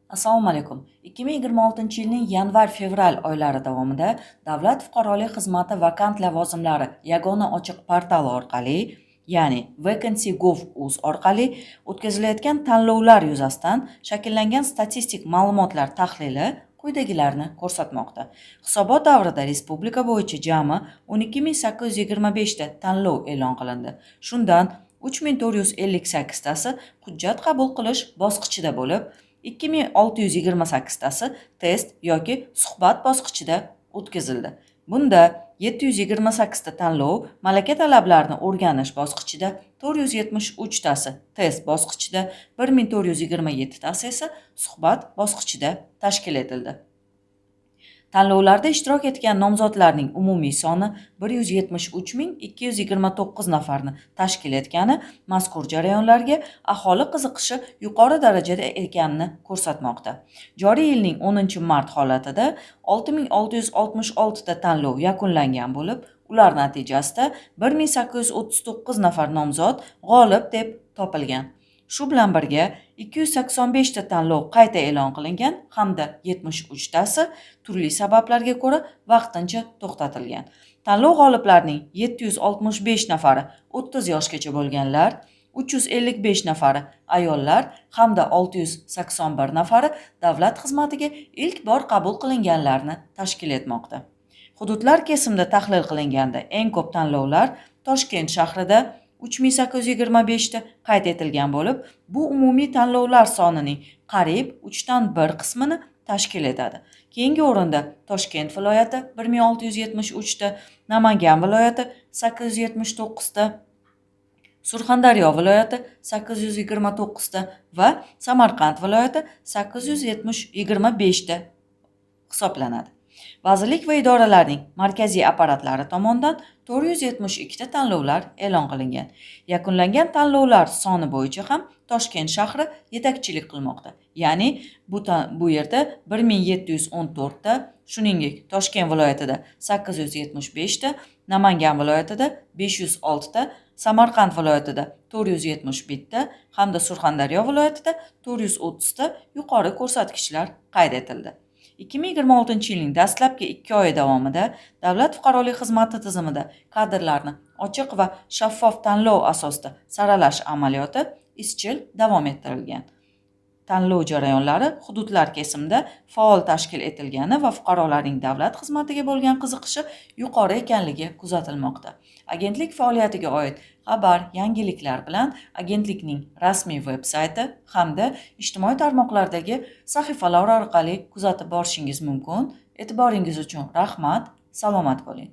Assalomu alaykum. 2026-yilning yanvar-fevral oylari davomida Davlat fuqarolik xizmati vakant lavozimlari yagona ochiq portali orqali, ya'ni vacancy.gov.uz orqali o'tkazilayotgan tanlovlar yuzasidan shakllangan statistik ma'lumotlar tahlili quyidagilarni ko'rsatmoqda. Hisobot davrida respublika bo'yicha jami 12825 ta tanlov e'lon qilindi. Shundan 3458 tasi hujjat qabul qilish bosqichida bo'lib, 2628 tasi test yoki suhbat bosqichida o'tkazildi. Bunda 728 ta tanlov malaka talablarini o'rganish bosqichida, 473 tasi test bosqichida, 1427 tasi esa suhbat bosqichida tashkil etildi. Tanlovlarda ishtirok etgan nomzodlarning umumiy soni 173.229 nafarni tashkil etgani mazkur jarayonlarga aholi qiziqishi yuqori darajada ekanini ko'rsatmoqda. Joriy yilning 10-mart holatida 6666 ta tanlov yakunlangan bo'lib, ular natijasida 1839 nafar nomzod g'olib deb topilgan. Shu bilan birga 285 ta tanlov qayta e'lon qilingan hamda 73 tasi turli sabablarga ko'ra vaqtincha to'xtatilgan. Tanlov g'oliblarining 765 nafari 30 yoshgacha bo'lganlar, 355 nafari ayollar hamda 681 nafari davlat xizmatiga ilk bor qabul qilinganlarni tashkil etmoqda. Hududlar kesimida tahlil qilinganda eng ko'p tanlovlar Toshkent shahrida 3825 ta qayd etilgan bo'lib, bu umumiy tanlovlar sonining qariyb 1/3 qismini tashkil etadi. Keyingi o'rinda Toshkent viloyati 1673 ta, Namangan viloyati 879 ta, Surxondaryo viloyati 829 ta va Samarqand viloyati 825 ta hisoblanadi. Vazirlik va idoralarning markaziy apparatlari tomonidan 472 ta tanlovlar e'lon qilingan. Yakunlangan tanlovlar soni bo'yicha ham Toshkent shahri yetakchilik qilmoqda. Ya'ni bu yerda 1714 ta, shuningdek Toshkent viloyatida 875 ta, Namangan viloyatida 506 ta, Samarqand viloyatida 471 ta hamda Surxondaryo viloyatida 430 ta yuqori ko'rsatkichlar qayd etildi. 2026-yilning dastlabki 2 oyi davomida Davlat fuqarolik xizmati tizimida kadrlarni ochiq va shaffof tanlov asosida saralash amaliyoti izchil davom ettirilgan. Tanlov jarayonlari hududlar kesimida faol tashkil etilgani va fuqarolarning davlat xizmatiga bo'lgan qiziqishi yuqori ekanligi kuzatilmoqda. Agentlik faoliyatiga oid xabar, yangiliklar bilan agentlikning rasmiy veb-sayti hamda ijtimoiy tarmoqlardagi sahifalar orqali kuzatib borishingiz mumkin. E'tiboringiz uchun rahmat. Salomat bo'ling.